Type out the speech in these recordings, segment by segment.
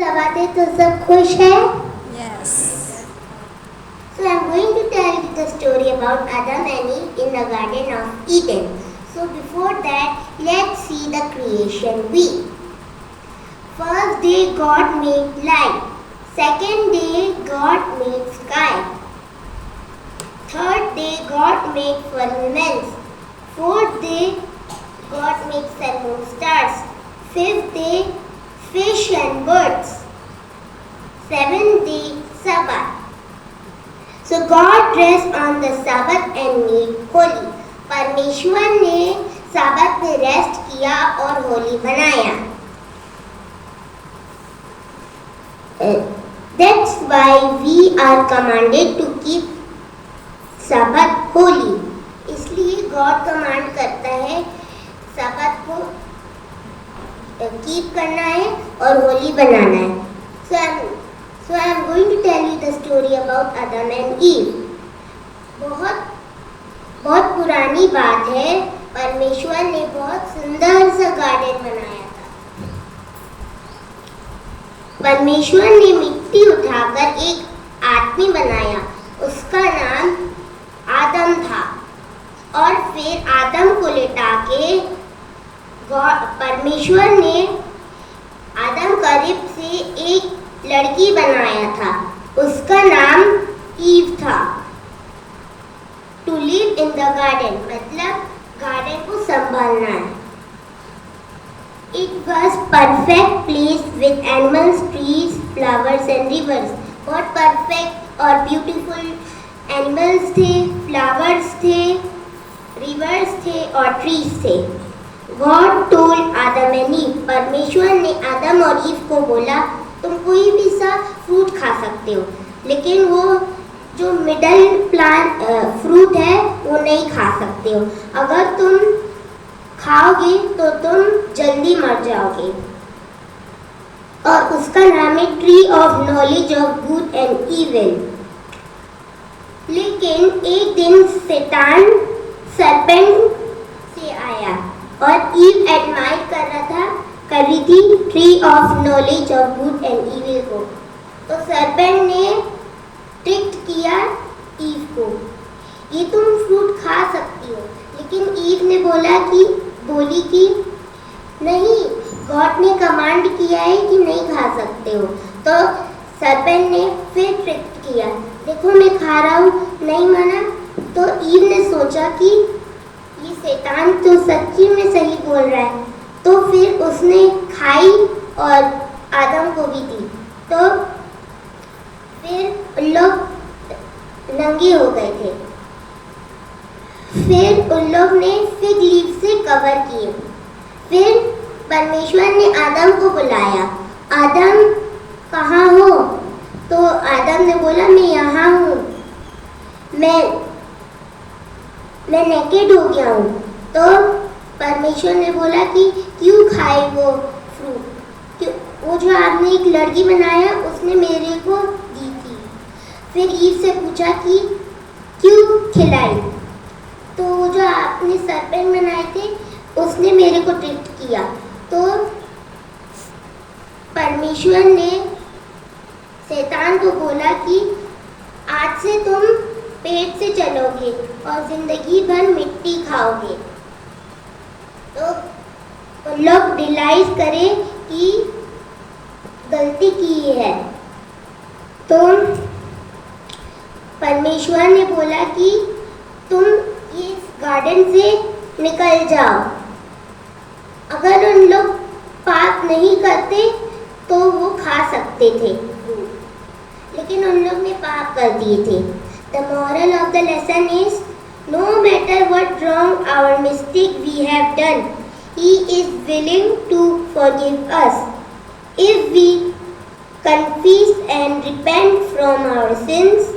सवाते तो सब खुश है? Yes. So I'm going to tell you the story about Adam and Eve in the Garden of Eden. So before that, let's see the creation week. First day God made light. Second day God made sky. Third day God made firmaments. Fourth day God made sun, moon, stars. Fifth day fish and birds. Seventh day Sabbath. So God rest on the Sabbath and made holy. परमेश्वर ने साबत में rest किया और होली बनाया. That's why we are commanded to keep Sabbath holy. इसलिए God command करता है साबत को कीप करना है और होली बनाना है. So I am going to tell you the story about Adam and Eve. बहुत पुरानी बात है. परमेश्वर ने बहुत सुंदर सा गार्डन बनाया था. परमेश्वर ने मिट्टी उठाकर एक आदमी बनाया. उसका नाम आदम था. और फिर आदम को लेटा के परमेश्वर ने आदम का रिब से एक लड़की बनाया था. उसका नाम ईव था. To live in the garden मतलब गार्डन को संभालना है. It was perfect place with animals, trees, flowers and rivers. बहुत परफेक्ट और ब्यूटीफुल एनिमल्स थे, फ्लावर्स थे, रिवर्स थे और ट्रीज थे. God told Adam and Eve. परमेश्वर ने आदम और ईव को बोला तुम कोई भी सा फ्रूट खा सकते हो, लेकिन वो जो मिडल प्लांट फ्रूट है वो नहीं खा सकते हो. अगर तुम खाओगे तो तुम जल्दी मर जाओगे. और उसका नाम है tree of knowledge of good and evil. लेकिन एक दिन शैतान सरपेंट से आया और ईव एडमायर कर रही थी tree of knowledge of good and evil को. तो सरपेंट ने ट्रिक किया ईव को. ये तुम फ्रूट खा सकती हो. लेकिन ईव ने बोली कि नहीं, गॉड ने कमांड किया है कि नहीं खा सकते हो. तो सरपेंट ने फिर ट्रिक किया. देखो मैं खा रहा हूँ, नहीं माना. तो ईव ने सोचा कि ये शैतान तो सच्ची में सही बोल रहा है. तो फिर उसने खाई और आदम को भी दी. तो फिर उन लोग नंगे हो गए थे. फिर उन लोग ने फिग लीफ से कवर किए. फिर परमेश्वर ने आदम को बुलाया. आदम कहाँ हो? तो आदम ने बोला मैं यहाँ हूँ, मैं नेकेड हो गया हूँ. तो परमेश्वर ने बोला कि क्यों खाए वो फ्रूट? वो जो आपने एक लड़की बनाया उसने मेरे को दी थी. फिर ईव से पूछा कि क्यों खिलाई? तो वो जो आपने सरपेंट बनाए थे उसने मेरे को ट्रिक किया. तो परमेश्वर ने शैतान को बोला कि आज से तुम पेट से चलोगे और जिंदगी भर मिट्टी खाओगे. तो लोग रियलाइज करें कि गलती की है. तो परमेश्वर ने बोला कि तुम इस गार्डन से निकल जाओ. अगर उन लोग पाप नहीं करते तो वो खा सकते थे, लेकिन उन लोग ने पाप कर दिए थे. The moral of the lesson is no matter what wrong our mistake we have done, he is willing to forgive us if we confess and repent from our sins.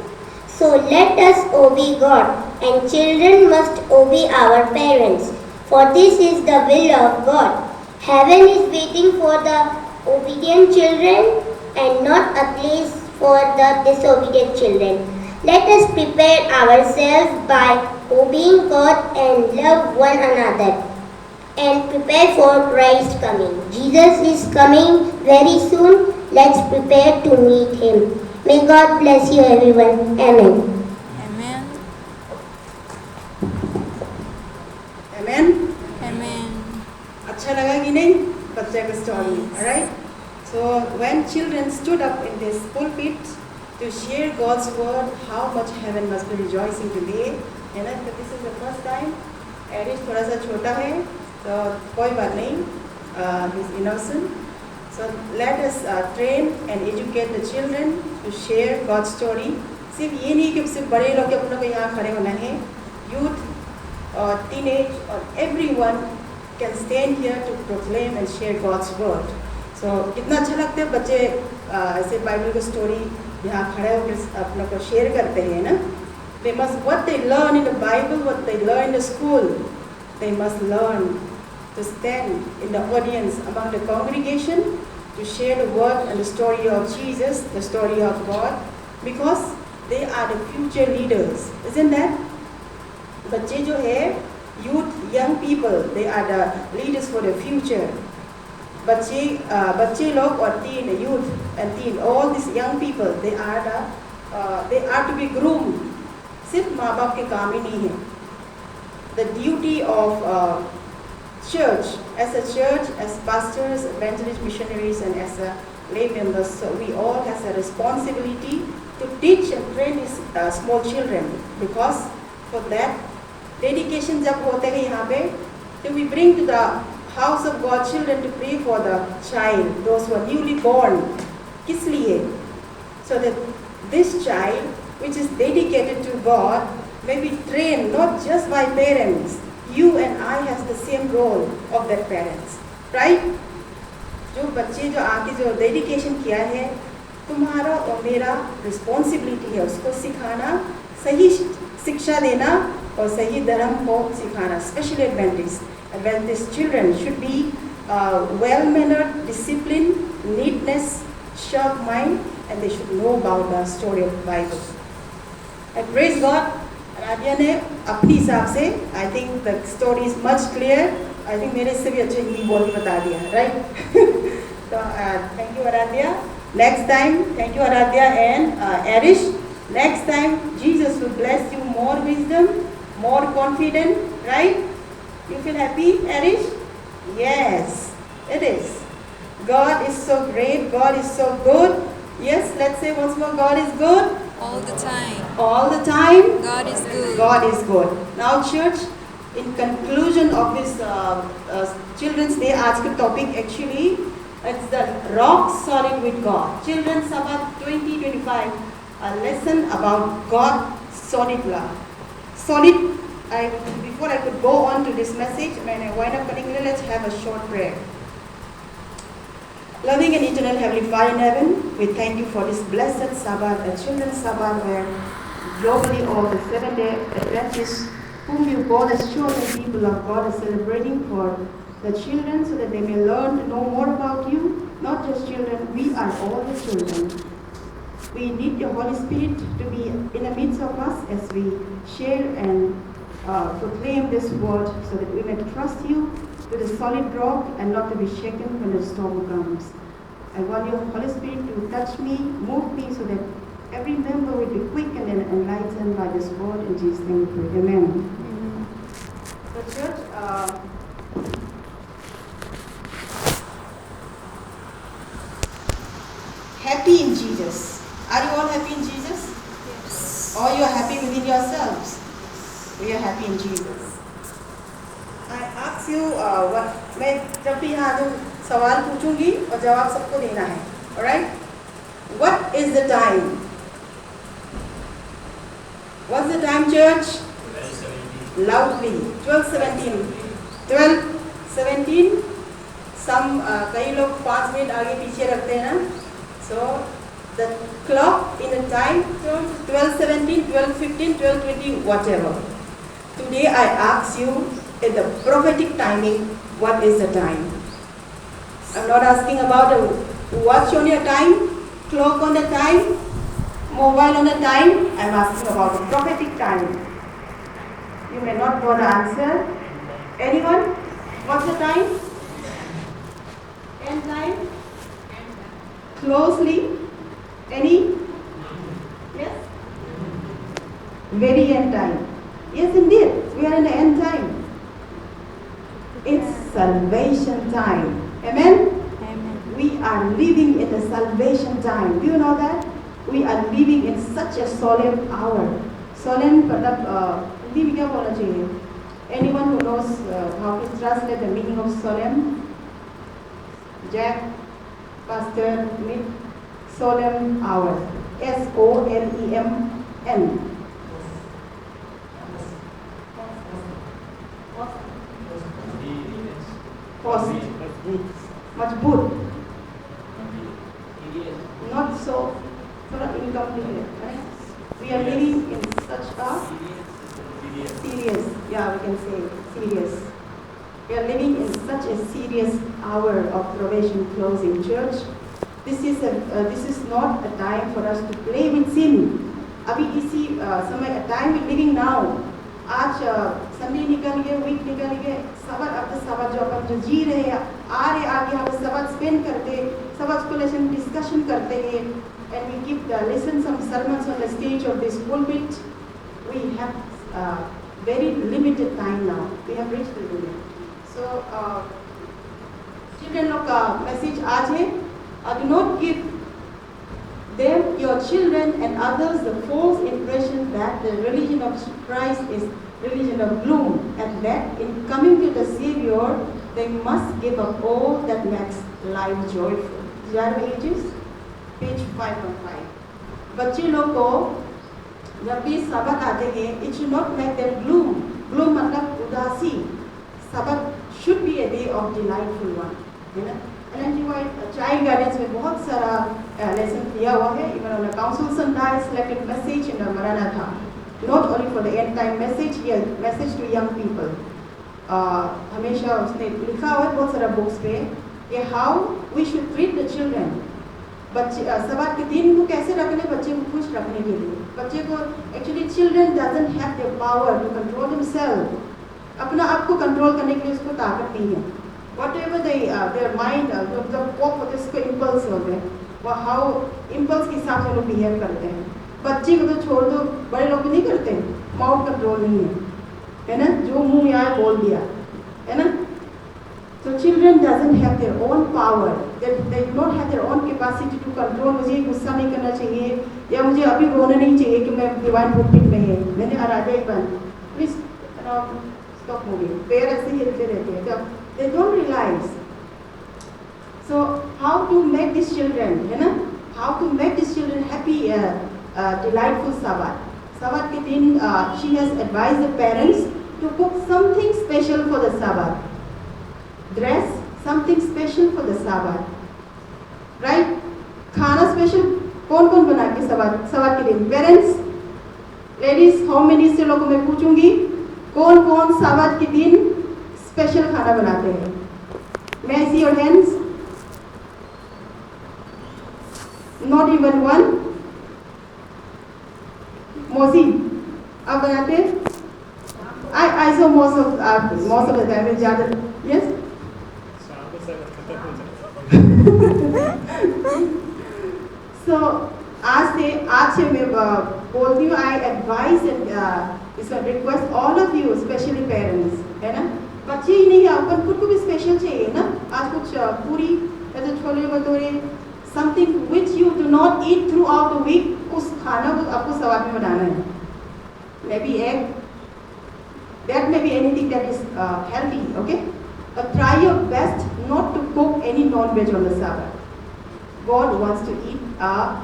So let us obey God, and children must obey our parents, for this is the will of God. Heaven is waiting for the obedient children and not a place for the disobedient children. Let us prepare ourselves by obeying God and love one another. and prepare for Christ's coming. Jesus is coming very soon. Let's prepare to meet him. May God bless you everyone. Amen. Amen. Amen. Amen. अच्छा लगा कि नहीं बच्चे का story, alright? So when children stood up in this pulpit to share God's word, how much heaven must be rejoicing today. है ना? But this is the first time. Erish थोड़ा सा छोटा है, तो कोई बात नहीं. He's innocent. So let us train and educate the children to share God's story. सिर्फ ये नहीं कि सिर्फ बड़े लोग अपनों को यहाँ खड़े होना है. Youth or teenage or everyone can stand here to proclaim and share God's word. So कितना अच्छा लगता है बच्चे ऐसे बाइबल की स्टोरी यहाँ खड़े होकर अपनों को शेयर करते हैं ना. They must what they learn in the Bible, what they learn in the school, they must learn to stand in the audience among the congregation to share the word and the story of Jesus, the story of God, because they are the future leaders, isn't that? बच्चे जो है youth, young people, they are the leaders for the future. बच्चे लोग और teen, youth and teen, all these young people, they are to be groomed. सिर्फ माँ बाप के काम ही नहीं है. The duty of church, as pastors, evangelists, missionaries, and as lay members, so we all have a responsibility to teach and train these small children, because for that dedication जब होते हैं यहाँ पे, तो we bring to the house of God children to pray for the child, those who are newly born. किस लिए? So that this child, which is dedicated to God, may be trained not just by parents. You and I has the same role of their parents, right? जो बच्चे जो आके जो dedication किया है, तुम्हारा और मेरा रिस्पॉन्सिबिलिटी है उसको सिखाना, सही शिक्षा देना और सही धर्म को सिखाना. Specially Adventist children should be well-mannered, disciplined, neatness, sharp mind, and they should know about the story of the Bible. And praise God, Aradhya ने अपनी हिसाब से, I think the story is much clear. I think मेरे से भी अच्छे ही बोल बता दिया, right? So thank you Aradhya. Next time, thank you Aradhya and Erish. Next time, Jesus will bless you more wisdom, more confident, right? You feel happy, Erish? Yes, it is. God is so great. God is so good. Yes, let's say once more, God is good. All the time. All the time. God is good. God is good. Now, church, in conclusion of this Children's Day, आज का topic actually, it's the rock solid with God. Children's Sabbath 2025, a lesson about God solid love. Solid. Before I could go on to this message, when I wind up करने के लिए, let's have a short prayer. Loving and eternal Heavenly Father in heaven, we thank you for this blessed Sabbath, a children's Sabbath, where globally all the 7-day Adventists, whom you call as children, people of God, are celebrating for the children so that they may learn to know more about you. Not just children, we are all the children. We need the Holy Spirit to be in the midst of us as we share and proclaim this word so that we may trust you to the solid rock and not to be shaken when the storm comes. I want your Holy Spirit to touch me, move me so that every member will be quickened and enlightened by this word. In Jesus' name we pray. Amen. So church, happy in Jesus. Are you all happy in Jesus? Yes. Or you are happy within yourselves? We are happy in Jesus. I ask you मैं जब भी यहाँ जो सवाल पूछूंगी और जवाब सबको देना है, alright? What is the time? What's the time, church? 12:17. Loudly. 12:17. 12:17. Some कई लोग 5 मिनट आगे पीछे रखते हैं ना. So the clock in the time 12:17, 12:15, 12:20, whatever. Today I ask you, in the prophetic timing, what is the time? I'm not asking about the watch on your time, clock on the time, mobile on the time. I'm asking about the prophetic time. You may not know the answer. Anyone? What's the time? End time? Closely? Any? Yes? Very end time. Yes, indeed. We are in the end time. It's salvation time. Amen? Amen. We are living in the salvation time. Do you know that? We are living in such a solemn hour. Solemn मतलब हिंदी में क्या बोलना चाहिए? Anyone who knows how to translate the meaning of solemn? Jack, Pastor, Nick, solemn hour. SOLEMN. Post. Majboot. Not so, थोड़ा incomplete. Right? We are living in such a serious, yeah, we can say serious. We are living in such a serious hour of probation closing. Church, this is not a time for us to play with sin. अभी इसी समय a time we living now. आज Sunday निकल गए, week निकल गए, सबक after सबक जो अपन जो जी रहे हैं, आ रहे आगे हम सबक स्पेंड करते, सबक को लेसन डिस्कशन करते हैं, and we give the listen some sermons on the stage of this pulpit. We have very limited time now. We have reached the limit. So children लोग का message आज है, do not give them, your children and others, the false impression that the religion of Christ is religion of gloom, and that in coming to the Savior, they must give up all that makes life joyful. Zero ages, page 515. बच्चे लोग को जब भी सबक आते हैं, it should not make them gloom. Gloom मतलब उदासी. सबक should be a day of delightful one. है ना? एलएनजी वाइट चाइल्ड गाइडेंस में बहुत सारा लेसन दिया हुआ है. Even on the council sometimes selected message in the Maranatha, not only for the end time message, here message to young people. हमेशा उसने लिखा हुआ है बहुत सारा बुक्स पे कि how we should treat the children. बच्चे सवार के दिन को कैसे रखने, बच्चे को खुश रखने के लिए. बच्चे को actually children doesn't have the power to control themselves. अपना आप को कंट्रोल करने के लिए उसको ताकत नहीं है. Whatever their mind, the pop होते हैं उसको impulse होते हैं. वो how impulse के हिसाब से लोग behave करते हैं. बच्चे को तो छोड़ दो, बड़े लोग भी नहीं करते हैं. माउथ कंट्रोल नहीं है ना? जो मुंह में आए बोल दिया, है ना? So children doesn't have their own power. They do not have their own capacity to control. मुझे गुस्सा नहीं करना चाहिए या मुझे अभी रोना नहीं चाहिए कि मैं डिवाइन पुलपिट में है. मैंने आराधना एक बार प्लीज स्टॉप मूविंग. पैर ऐसे ही हिलते रहते हैं. जब they don't realize. So how to make these children, है ना? How to make these children happy, delightful Sabbath. Sabbath के दिन she has advised the parents to cook something special for the Sabbath. Dress something special for the Sabbath. Right? खाना special कौन कौन बना के Sabbath के दिन? Parents, ladies, how many से लोगों मैं पूछूंगी कौन कौन Sabbath के दिन स्पेशल खाना बनाते हैं? May I see your hands? Not even one. Mosi, आप बनाते हैं? I saw most of the time. ज़्यादा yes. So आज से मैं बोलती हूँ. I advise and request all of you, especially parents, है ना? बच्चे ही नहीं, अपन खुद को भी स्पेशल चाहिए ना. आज कुछ पूरी या तो chole bhature, something which you do not eat throughout the week, उस खाना को आपको सवाद में बनाना है. Maybe egg, that may be anything that is healthy, okay? But try your best not to cook any non-veg on the Sabbath. God wants to eat a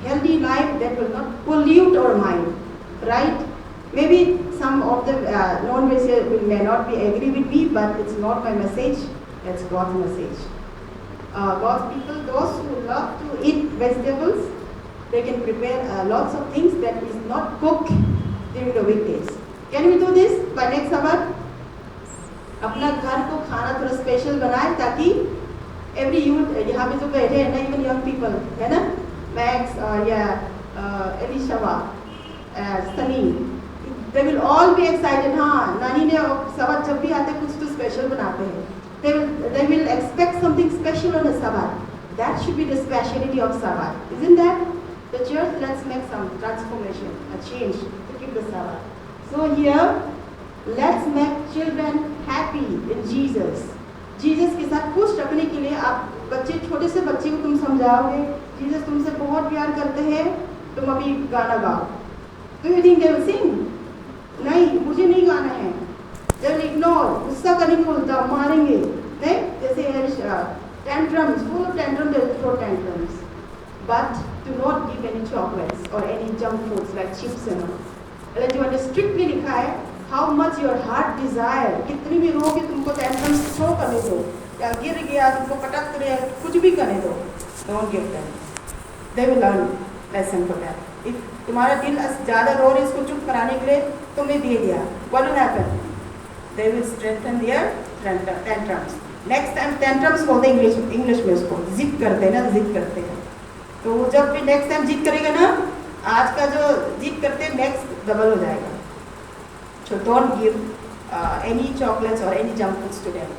healthy life that will not pollute our mind, right? Maybe some of the non-vegetarians may not be agree with me, but it's not my message. That's God's message. God's people, those who love to eat vegetables, they can prepare lots of things that is not cooked during the weekdays. Can we do this by next Sabbath? अपना घर को खाना थोड़ा special बनाए ताकि every youth यहाँ पे जो बैठे हैं ना, even young people, है ना? Max या Elishava, Sunny, They will all be excited. हाँ, नानी ने Sabbath जब भी आते हैं कुछ तो स्पेशल बनाते हैं. They will expect something special on a Sabbath. That should be the speciality of Sabbath, isn't that? The church, let's make some transformation, a change to keep the Sabbath. So here, let's make children happy in Jesus. Jesus के साथ खुश रखने के लिए आप बच्चे, छोटे से बच्चे को तुम समझाओगे, जीसस तुमसे बहुत प्यार करते हैं, तुम अभी गाना गाओ. Do you think they will sing? नहीं, मुझे नहीं गाना है. They will ignore, गुस्सा करने को बोलता, मारेंगे. नहीं, जैसे tantrums, full of tantrums, they will throw tantrums. But do not give any chocolates or any junk foods like chips and all. Like you want strictly लिखा है, how much your heart desire, कितनी भी रोगे तुमको tantrums throw करने दो, या गिर गया तुमको पटक रहे, कुछ भी करने दो. Don't give them. They will learn lesson for that. If तुम्हारा दिल ज़्यादा रो रहे इसको चुप कराने के लिए तुम्हें दे दिया, what will happen? They will strengthen their tantrums. Next time tantrums बोलते हैं इंग्लिश में उसको जिद करते हैं ना, जिद करते हैं. तो जब भी नेक्स्ट टाइम जिद करेगा ना, आज का जो जिद करते हैं नेक्स्ट डबल हो जाएगा. So don't give any chocolates or any junk foods to them.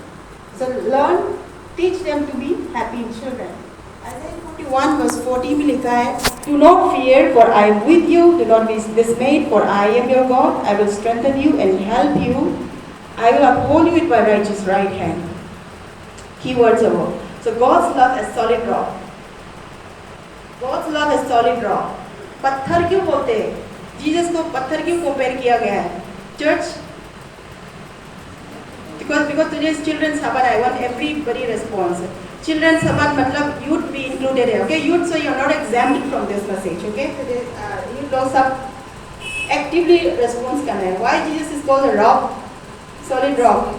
So learn, teach them to be happy children. Isaiah 41 verse 14 में लिखा है, Do not fear, for I am with you. Do not be dismayed, for I am your God. I will strengthen you and help you. I will uphold you with my righteous right hand. Key words above. So God's love is solid rock. God's love is solid rock. पत्थर क्यों बोलते हैं? Jesus को पत्थर क्यों compare किया गया है? Church, because today's children's Sabbath, I want everybody response. Children's Sabbath मतलब youth be included है, okay? Youth, so you're not exempted from this message, okay? Today, you लोग सब actively response करना है. Why Jesus is called a rock, solid rock?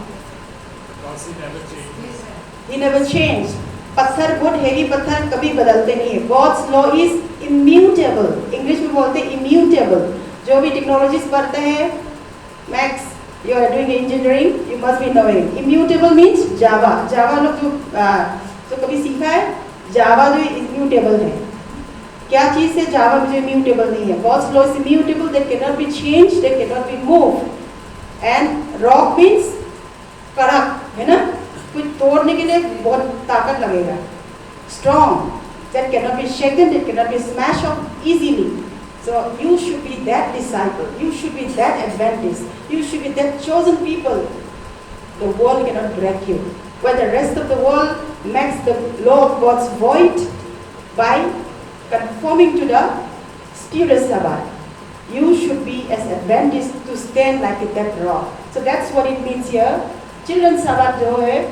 Because he never changes. He never changed. पत्थर बहुत heavy पत्थर कभी बदलते नहीं है. God's law is immutable. English में बोलते हैं immutable. जो भी टेक्नोलॉजीज पढ़ते हैं, max, you are doing engineering, you must be knowing. Immutable means Java. Java लोग जो कभी सीखा है, Java जो immutable है. क्या चीज़ है Java जो immutable नहीं है? God's law is immutable. They cannot be changed. They cannot be moved. And rock means कड़क, है ना? कुछ तोड़ने के लिए बहुत ताकत लगेगा. Strong, that cannot be shaken, that cannot be smashed off easily. So you should be that disciple. You should be that Adventist. You should be that chosen people. The world cannot break you. When the rest of the world makes the law of God's void by conforming to the spiritual Sabbath, you should be as Adventist to stand like that rock. So that's what it means here. Children's Sabbath जो है,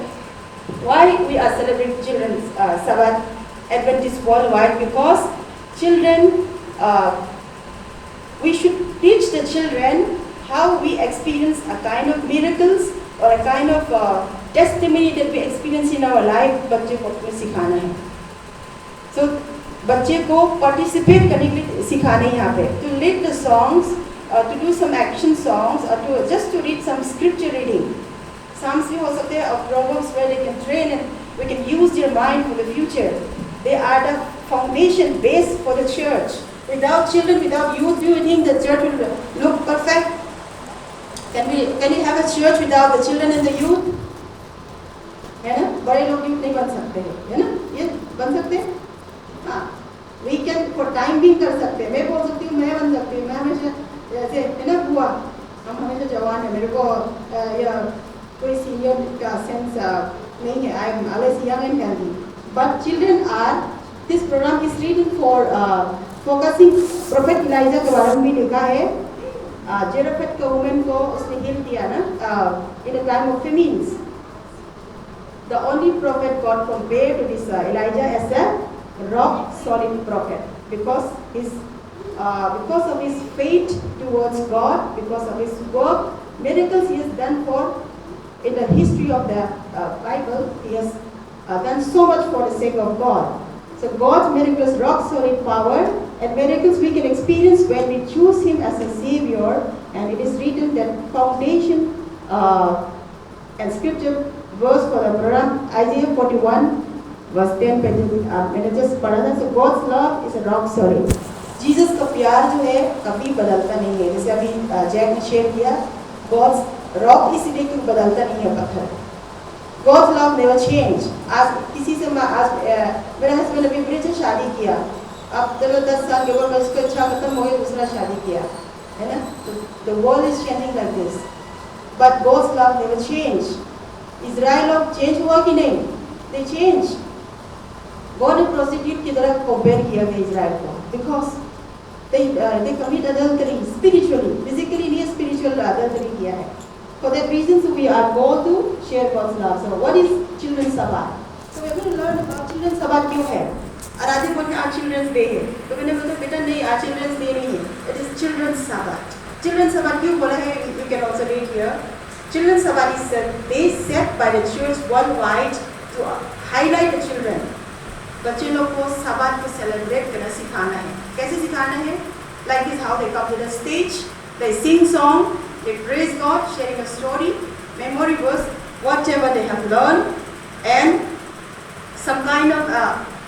why we are celebrating Children's Sabbath Adventist worldwide? Because children, we should teach the children how we experience a kind of miracles or a kind of testimony that we experience in our life. बच्चे को अपने सिखाना है. So बच्चे को participate करने के लिए सिखाना है यहाँ पे. To lead the songs, to do some action songs, or to just to read some scripture reading. Psalms भी हो सकते हैं, or proverbs where they can train and we can use their mind for the future. They are the foundation base for the church. Without children, without youth, do you think the church will look perfect? Can you have a church without the children and the youth? है ना? बड़े लोग youth नहीं बन सकते हैं, है ना? ये बन सकते हैं? हाँ. We can for time being कर सकते हैं. मैं बोल सकती हूँ, मैं बन सकती हूँ. मैं हमेशा जैसे है ना बुआ, हम हमेशा जवान है. मेरे को या कोई senior का sense नहीं है. I am always young and healthy. But children are. This program is written for focusing. Prophet Elijah के बारे में भी लिखा है. Zarephath के woman को उसने heal दिया ना in a time of famines. The only prophet God compared to this Elijah as a rock solid prophet because of his faith towards God, because of his work, miracles he has done for in the history of the Bible. He has done so much for the sake of God. So God's miracles, rock solid power, and miracles we can experience when we choose Him as a Savior. And it is written that foundation and scripture verse for the program, Isaiah 41 verse 10 मैंने just पढ़ा था. So God's love is a rock solid. Jesus का प्यार जो है कभी बदलता नहीं है। जैसे अभी जैक ने शेयर किया, गॉड्स रॉक इसीलिए क्यों बदलता नहीं है पत्थर। God's love never change. आज किसी से आज मेरे हस्बैंड अभी ब्रिज से शादी किया, अब चलो 10 साल के बाद उसकी इच्छा खत्म हो गई, दूसरा शादी किया, है ना। The world is changing like this, but God's love never change. Israel लोग चेंज हुआ कि नहीं? They change. गॉड ने प्रोस्टिट्यूट की तरह कंपेयर किया गया इजराइल को, because they commit adultery spiritually, physically नहीं, spiritual adultery किया है। For that reason, so we are called to share God's love. So what is Children's Sabbath? So we are going to learn about Children's Sabbath क्यों है। आराध्य बोलते हैं आज Children's Day है, तो मैंने बोला बेटा नहीं, आज Children's Day नहीं है, it is Children's Sabbath. Children's Sabbath क्यों बोला है? You can also read here. Children's Sabbath is a day set by the church worldwide to highlight the children. बच्चे लोग को सबात को सेलिब्रेट करना सिखाना है। कैसे सिखाना है? Like this, how they come to the stage, they sing song, they praise God, sharing a story, memory verse, whatever they have learned, and some kind of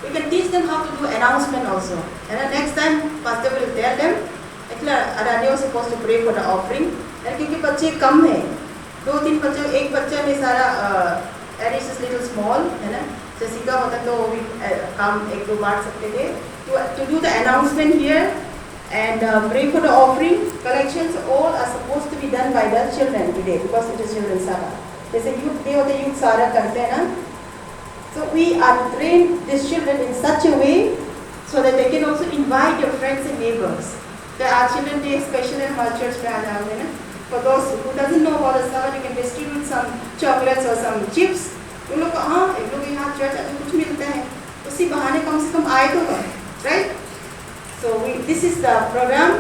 we can teach them how to do announcement also. And the next time pastor will tell them, actually Aradhya was supposed to pray for the offering, and क्योंकि बच्चे कम है, 2-3 बच्चे, एक बच्चा में सारा Aries is little small, है ना। जैसिका होता तो वो भी काम 1-2 बांट सकते थे। To do the announcement here and pray for the offering, collections, all are supposed to be done by the children today because it is Children's Sabbath. जैसे youth day होते youth सारा करते हैं ना। So we are to train these children in such a way so that they can also invite your friends and neighbors. The our Children's Day special है हमारे church में आ जाओगे ना। For those who doesn't know about the Sabbath, you can distribute some chocolates or some chips. उन लोग को हाँ एक लोग यहाँ चर्च आते कुछ मिलता है, उसी बहाने कम से कम आए तो कर, right. So this is the programme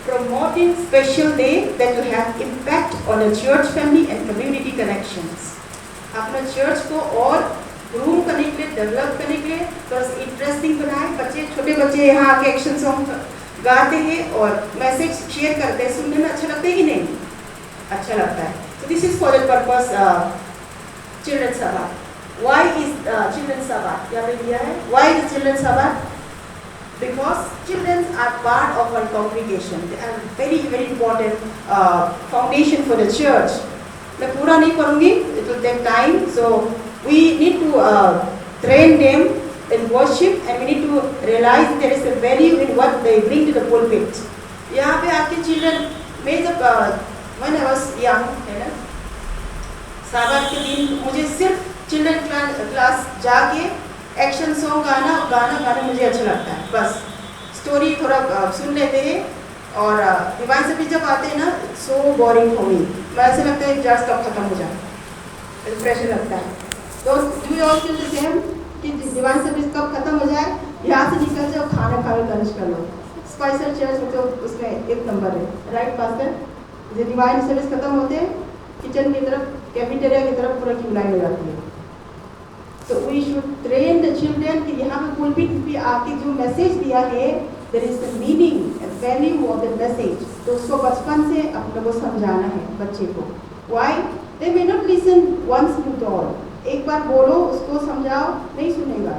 promoting special day that will have impact on the church family and community connections. अपना चर्च को और ग्रूम करने के लिए, डेवलप करने के लिए थोड़ा सा इंटरेस्टिंग बनाए। बच्चे, छोटे बच्चे यहाँ आके एक्शन सॉन्ग गाते हैं और मैसेज शेयर करते हैं, सुनने में अच्छा लगता है कि नहीं? अच्छा लगता है। So this is for the purpose Children's Sabbath. Why is Children's Sabbath? यहाँ पे दिया है। Why is Children's Sabbath? Because children are part of our congregation. They are very very important foundation for the church. मैं पूरा नहीं करूँगी, it will take time. So we need to train them in worship and we need to realize there is a value in what they bring to the pulpit. यहाँ पे आपके children में जब when I was young, है ना, साबात के दिन मुझे सिर्फ चिल्ड्रन क्लास जाके एक्शन सॉन्ग गाना मुझे अच्छा लगता है। बस स्टोरी थोड़ा सुन लेते हैं और डिवाइन सर्विस जब आते हैं ना, सो बोरिंग हो मी, मैं ऐसा लगता है जस्ट कब खत्म हो जाए, प्रेशर लगता है। तो do you all feel the same कि डिवाइन सर्विस कब खत्म हो जाए, यहाँ से निकल जाओ, खाना खा के लंच कर लो। स्पाइसर चर्च में तो उसमें 1 नंबर है, राइट पास्टर। जब डिवाइन सर्विस खत्म होते हैं किचन की तरफ, कैफेटेरिया की तरफ पूरा क्यू लाइन हो जाती है। तो we should train the children कि यहाँ पे पुलपिट पे आके जो मैसेज दिया है, there is the meaning and value of the message. तो उसको बचपन से अपने को समझाना है बच्चे को। Why they may not listen once to all, एक बार बोलो उसको समझाओ, नहीं सुनेगा।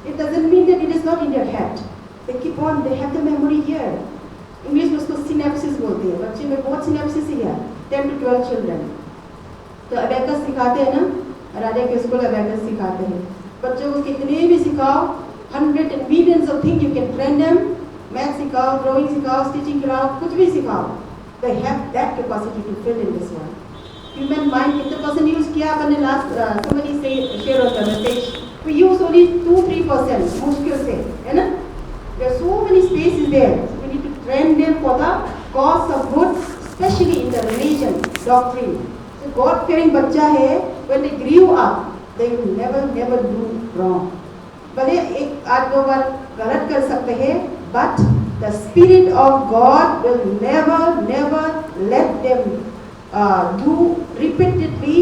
It doesn't mean that it is not in their head, they keep on, they have the memory here. English में उसको सिनेप्सिस बोलते हैं, बच्चे में बहुत सिनेप्सिस है, 10 to 12 चिल्ड्रन। तो अबैकस सिखाते हैं ना, राजा के स्कूल अबैकस सिखाते हैं। बच्चों को कितने भी सिखाओ, 100 and millions of things you can train them, math सिखाओ, ड्राइंग सिखाओ, स्टिचिंग कराओ, कुछ भी सिखाओ, they have that capacity to fill in this one. Human mind कितने परसेंट यूज किया आपने? Last somebody say share on the message, we use only 2-3% मुश्किल से, है ना। There are so many spaces there, so we need to train them for the cause of good, especially in the religion doctrine. So God fearing बच्चा है, when they grew up, they will never do wrong. भले एक आध 2 बार गलत कर सकते हैं, but the spirit of God will never let them do repeatedly,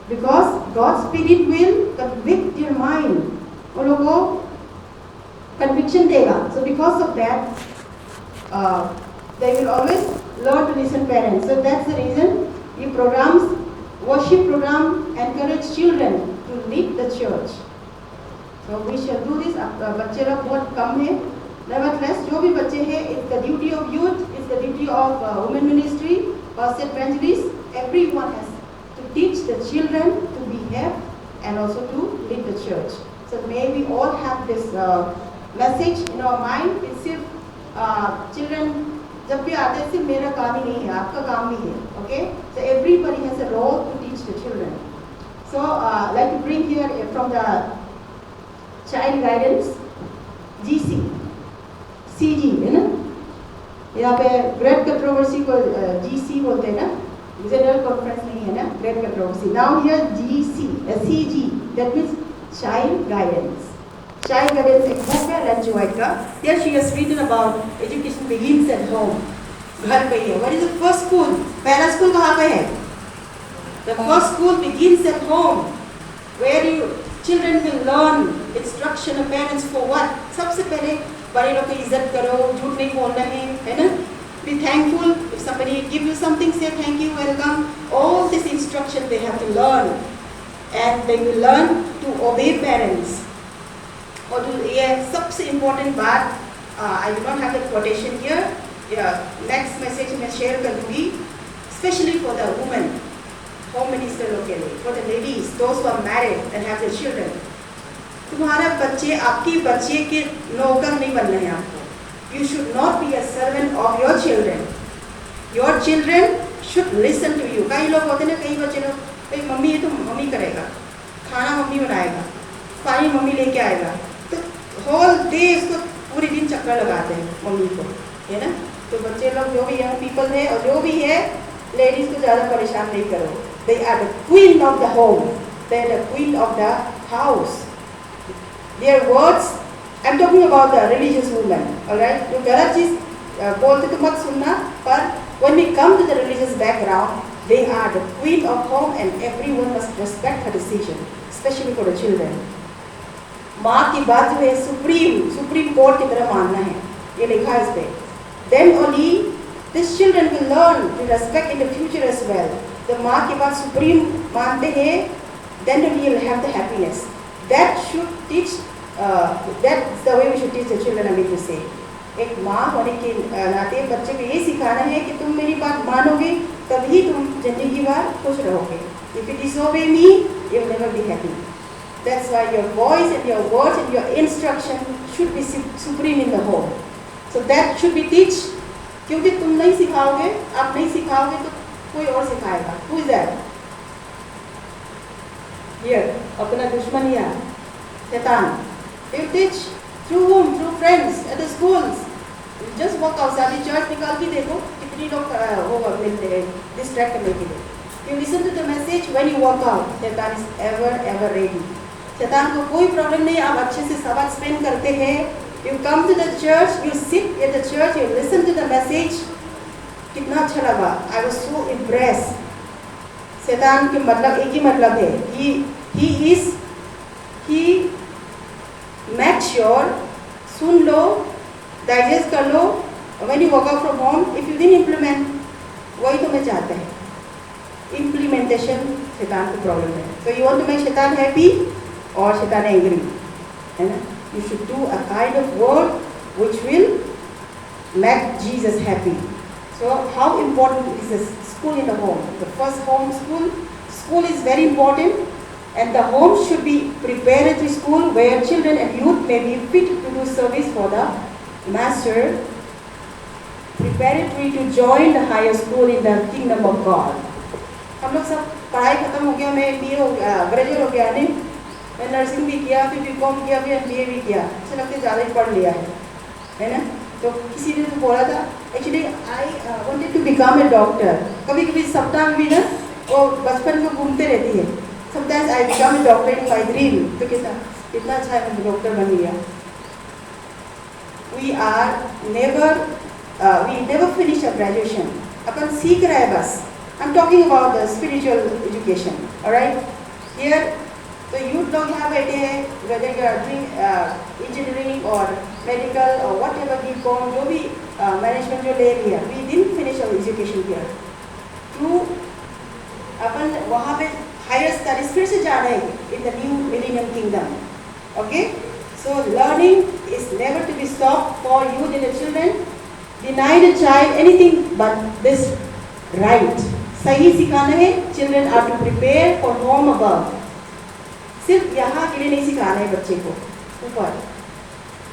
because God's spirit will convict their mind. उन लोगों को conviction देगा. So because of that, they will always learn to listen parents. So that's the reason ये programs, worship program encourage children to lead the church. So we shall do this. बच्चे लोग बहुत कम है, Nevertheless, जो भी बच्चे हैं, it's the duty of youth, it's the duty of women ministry, pastor evangelists, everyone has to teach the children to behave and also to lead the church. So may we all have this message in our mind. It's सिर्फ children जब भी आते हैं सिर्फ मेरा काम ही नहीं है, आपका काम भी है. Okay? So everybody has a role to teach the children. So I'd like to bring here from the child guidance GC. CG है ना, यहाँ पे ग्रेट कंट्रोवर्सी को GC बोलते हैं ना, जनरल कॉन्फ्रेंस नहीं है ना, great controversy. Now here GC, CG, that means child guidance. Child guidance एक बुक है लेंज वाइट का. Here she has written about education begins at home. घर पे है. What is the first school? पहला स्कूल कहाँ पे है? The first school begins at home, where children will learn instruction of parents for what? सबसे पहले बड़े लोग की इज्जत करो, झूठ नहीं बोलना है ना? Be thankful. If somebody give you something, say thank you, welcome. All this instruction they have to learn, and they will learn to obey parents. और ये सबसे important बात, I do not have the quotation here. Next message मैं share कर दूँगी, especially for the women, home minister लोग के लिए, for the ladies, those who are married and have their children. तुम्हारा बच्चे आपकी बच्चे के नौकर नहीं बनना है आपको. You should not be a servant of your children. Your children should listen to you. कई लोग होते हैं ना, कई बच्चे लोग, भाई मम्मी ये तो मम्मी करेगा, खाना मम्मी बनाएगा, पानी मम्मी लेके आएगा, तो होल डे इसको पूरे दिन चक्कर लगाते हैं मम्मी को, है ना. तो बच्चे लोग जो भी यंग पीपल है और जो भी है, लेडीज को ज़्यादा परेशान नहीं करो. They are the queen of the home. They are the queen of the house. Their words, I'm talking about the religious women, alright? जो गलत चीज़ बोलते तो मत सुनना, पर when we come to the religious background, they are the queen of home and everyone must respect her decision, especially for the children. माँ की बात जो है सुप्रीम कोर्ट की तरह मानना है, ये लिखा है इस पे. Then only these children will learn to respect in the future as well. The माँ की बात सुप्रीम मानते हैं, then only you'll have the happiness. That should teach. That's the way we should teach the children. I mean to say, एक माँ होने के नाते बच्चे को ये सिखाना है कि तुम मेरी बात मानोगे, तभी तुम जिंदगी भर खुश रहोगे. If you disobey me, you will never be happy. That's why your voice and your words and your instruction should be supreme in the home. So that should be teach. क्योंकि तुम नहीं सिखाओगे, आप नहीं सिखाओगे तो कोई और सिखाएगा. Who is that? Here, अपना दुश्मन ही है, शैतान. You teach through whom? Through friends at the schools. You just walk outside the church, निकाल के देखो कितनी लोग होगा मिलते हैं distract करने के लिए. You listen to the message when you walk out. शैतान is ever ready. शैतान को कोई प्रॉब्लम नहीं, आप अच्छे से सवाल स्पेंड करते हैं. You come to the church, you sit at the church, you listen to the message. कितना अच्छा लगा. I was so impressed. शैतान के मतलब एक ही मतलब है. He make sure, soon low, digest कर लो. When you walk out from home, if you didn't implement, वही तो मैं चाहते हैं. Implementation शैतान की प्रॉब्लम है. So you want to make शैतान happy और शैतान angry, है ना? You should do a kind of work which will make Jesus happy. So how important is the school in the home? The first home school. School is very important. And the home should be preparatory school where children and youth may be fit to do service for the master, preparatory to join the higher school in the kingdom of God. हम लोग सब पढ़ाई खत्म हो गया, मैं MBA हो गया, ग्रेजुएट हो गया, नहीं, मैं नर्सिंग भी किया, फिर BCom किया, फिर MBA भी किया. ऐसा लगता है ज़्यादा ही पढ़ लिया है ना? तो किसी ने तो बोला था, actually I wanted to become a doctor. कभी कभी सप्ताह में भी ना वो बचपन में घूमते रहती है. Sometimes I become a doctor in my dream. तो कितना अच्छा है मैं डॉक्टर बन गया. We never finish our graduation. अपन सीख रहे हैं बस. I'm talking about the spiritual education. Alright? Here, तो youth लोग यहाँ बैठे हैं, whether you are doing engineering or medical or whatever BCom, जो भी management जो ले लिया, we didn't finish our education here. तो अपन वहाँ पे higher studies फिर से जा रहे हैं in the new millennium kingdom. Okay? So learning is never to be stopped for you and the children. Deny the child anything but this right. सही सिखाना है. Children are to prepare for home above. सिर्फ यहाँ के लिए नहीं सिखाना है बच्चे को ऊपर.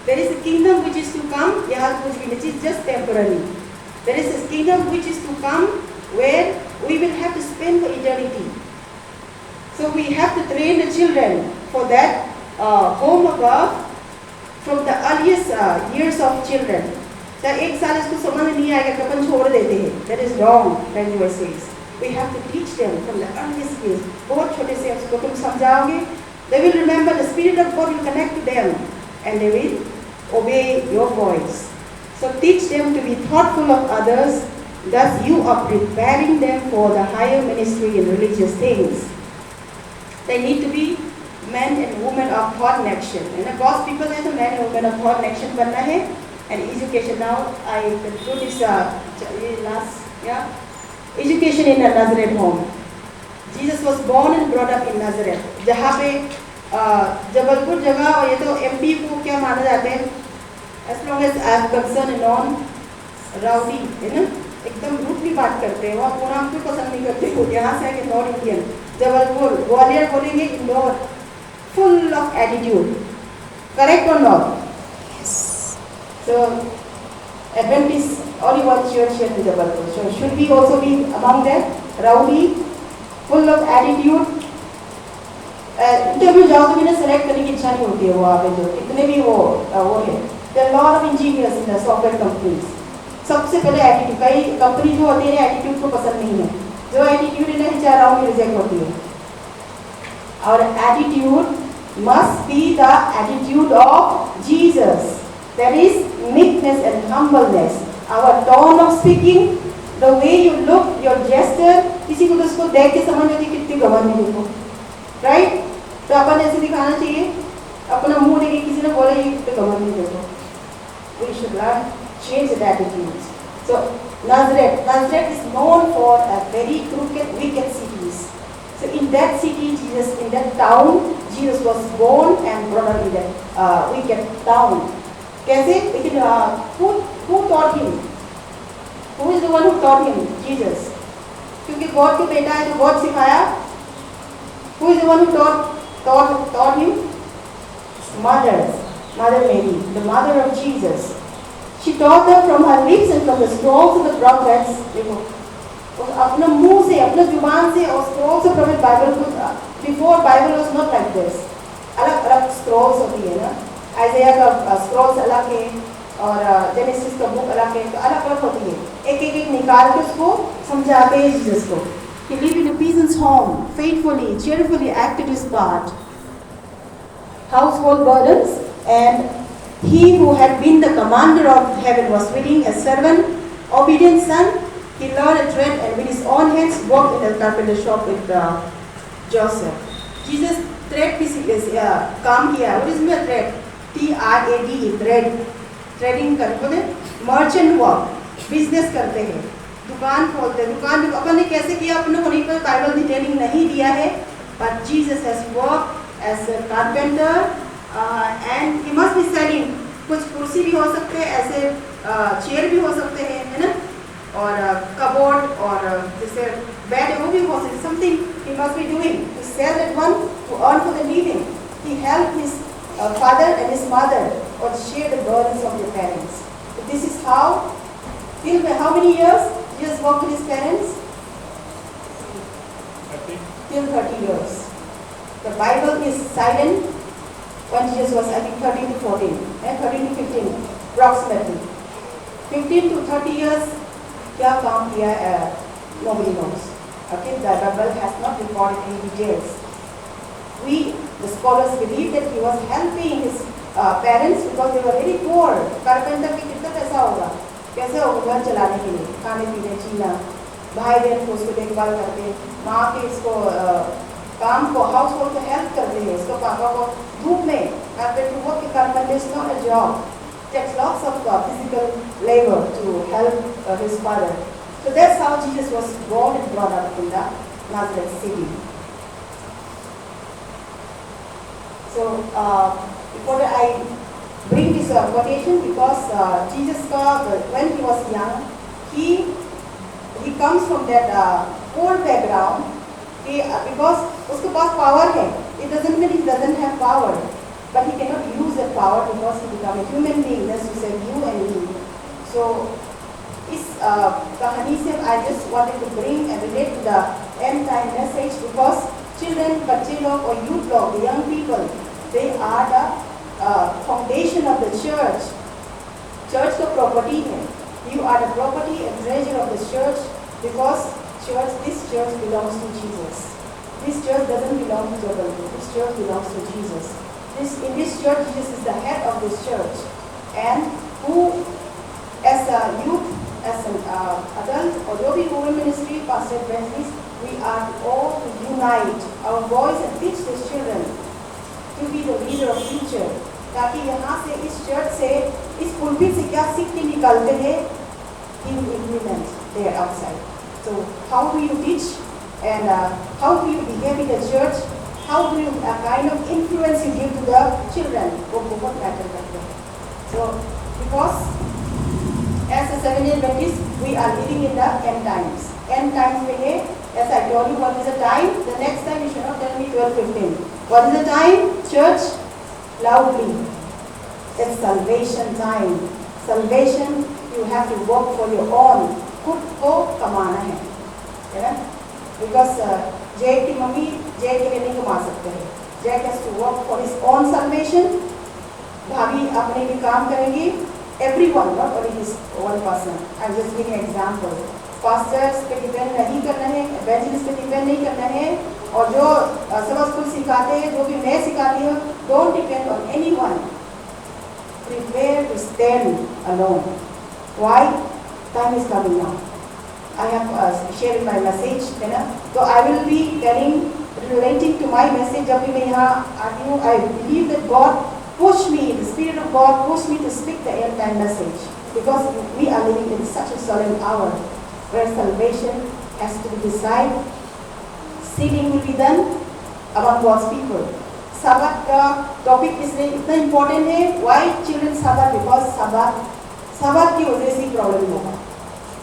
There is a kingdom which is to come. यहाँ कुछ भी नहीं, it's just temporary. There is a kingdom which is to come where we will have to spend for eternity. So we have to train the children for that home above from the earliest years of children. चाहे एक साल इसको समझ में नहीं आएगा कि अपन छोड़ देते हैं. That is wrong. When you says we have to teach them from the earliest years. बहुत छोटे से उसको तुम समझाओगे, they will remember, the Spirit of God will connect to them and they will obey your voice. So teach them to be thoughtful of others. Thus you are preparing them for the higher ministry in religious things. They need to be men and women of thought and action. And God's people हैं तो men and women of thought and action बनना है. And education, now I conclude this education in a Nazareth home. Jesus was born and brought up in Nazareth. जहाँ पे जबलपुर जगह, और ये तो MP को क्या माना जाते हैं? As long as I am concerned, non rowdy, है ना? एकदम रूडली बात करते हैं. वहाँ पूरा हमको पसंद नहीं करते हो. यहाँ से आके नॉर्थ इंडियन, जबलपुर, ग्वालियर बोलेंगे, Indore, full of attitude. Correct or not? So, Adventist only one church here in Jabalpur. So, should we also be among them? Rowdy, full of attitude. Interview जाओ तो मैंने सेलेक्ट करने की इच्छा नहीं होती है. वो आगे जो इतने भी वो है. There are a lot of engineers in the software companies. सबसे पहले एटीट्यूड. कई कंपनी जो होती है एटीट्यूड को पसंद नहीं है. जो एटीट्यूड इन्हें 4 राउंड में रिजेक्ट होती है. Our attitude must be the attitude of Jesus. That is meekness and humbleness. Our tone of speaking, the way you look, your gesture. किसी को तो उसको देख के समझ में आती कितनी गवानी देखो, right? तो अपन ऐसे दिखाना चाहिए. अपना मुंह देखे किसी ने बोला ये कितनी गवानी देखो. We should learn change the attitudes. So Nazareth is known for a very crooked, wicked cities. So in that city, in that town, Jesus was born and brought up in that wicked town. कैसे? लेकिन who taught him? Who is the one who taught him? Jesus. क्योंकि God के बेटा है तो God सिखाया. Who is the one who taught him? Mother Mary, the mother of Jesus. She taught them from her lips and from the scrolls of the prophets. देखो, अपने मुंह से, अपने जुबान से और scrolls of prophet Bible को, before Bible was not like this. अलग-अलग scrolls होती है ना. आइज़ाया का स्क्रॉल्स अलग है और जेनेसिस का बुक अलग है, तो अलग-अलग होती है. एक निकाल के उसको समझाते हैं जीसस को. He lived in a peasant's home, faithfully, cheerfully acted his part. Household burdens, and he who had been the commander of heaven was willing, a servant, obedient son. He learned a trade and with his own hands worked in the carpenter shop with Joseph. Jesus trade काम किया. What is my trade? TRAD, trading करते हैं. Merchant work, business करते हैं, दुकान खोलते हैं. दुकान अपन ने कैसे किया? अपने को नहीं पर बाइबल डिटेलिंग नहीं दिया है. But Jesus has work as a carpenter and he must be selling. कुछ कुर्सी भी हो सकते हैं, ऐसे चेयर भी हो सकते हैं, है ना, और कबोर्ड और जैसे बेड वो भी हो सकते. Something he must be doing to sell that one to earn for the living. He help his father and his mother or share the burdens of their parents. So this is how, till how many years Jesus worked with his parents? Till 30 years. The Bible is silent when Jesus was, I think, 13 to 14, 13 to 15 approximately. 15 to 30 years, क्या काम किया? Nobody knows. Okay, the Bible has not recorded any details. We, the scholars, believe that he was helping his parents because they were very poor. Carpenter के कितना पैसा होगा? कैसे होगा घर चलाने के लिए, खाने पीने, जीना, भाई बहन को उसको देखभाल करते, माँ के इसको काम को, हाउस होल्ड को हेल्प करते हैं. इसको पापा को धूप में कारपेंटर वर्क के carpenter is not a job. Takes lots of physical labor to help his father. So that's how Jesus was born and brought up in the Nazareth city. So before I bring this quotation because Jesus when he was young, he comes from that poor background. Because उसके पास power है. It doesn't mean he doesn't have power, but he cannot use that power because he become a human being. That's to say you and me. So इस कहानी से I just wanted to bring and relate to the end time message because children, बच्चे लोग और youth लोग, the young people, they are the foundation of the church. Church का property है. You are the property and treasure of the church because this church belongs to Jesus. This church doesn't belong to Jabalpur. This church belongs to Jesus. In this church, Jesus is the head of this church, and who, as a youth, as an adult, or Yogi Women Ministry, Pastor Evangelist, we are all to unite our voice and teach these children to be the leader of future. ताकि यहाँ से इस church से इस pulpit से क्या सीख के निकलते हैं, he will implement there outside. So how do you teach and how do you behave in the church? How do you kind of influence you give to the children? वो बहुत matter करते हैं. So because as a Seventh-day Adventist, we are living in the end times. End times में है, as I told you, what is the time? The next time you should not tell me 12:15. What is the time? Church, loudly. It's salvation time. Salvation, you have to work for your own. खुद को कमाना है ना? Because Jake की mummy Jake के लिए नहीं कमा सकते हैं. Jake has to work for his own salvation. भाभी अपने भी काम करेंगी. Everyone, not only his one person. I'm just giving an example. Pastors पे depend नहीं करना है, evangelist पे depend नहीं करना है, और जो सबक स्कूल सिखाते हैं, जो भी मैं सिखाती हूँ, don't depend on anyone. Prepare to stand alone. Why? Time is coming now. I have shared my message, है ना? So I will be relating to my message. जब भी मैं यहाँ आती हूँ, I believe that God pushed me, the Spirit of God pushed me to speak the end time message because we are living in such a solemn hour where salvation has to be decided. Sealing will be done among God's people. Sabbath का topic इसलिए इतना important है. Why children Sabbath? Because Sabbath की वजह से problem होगा.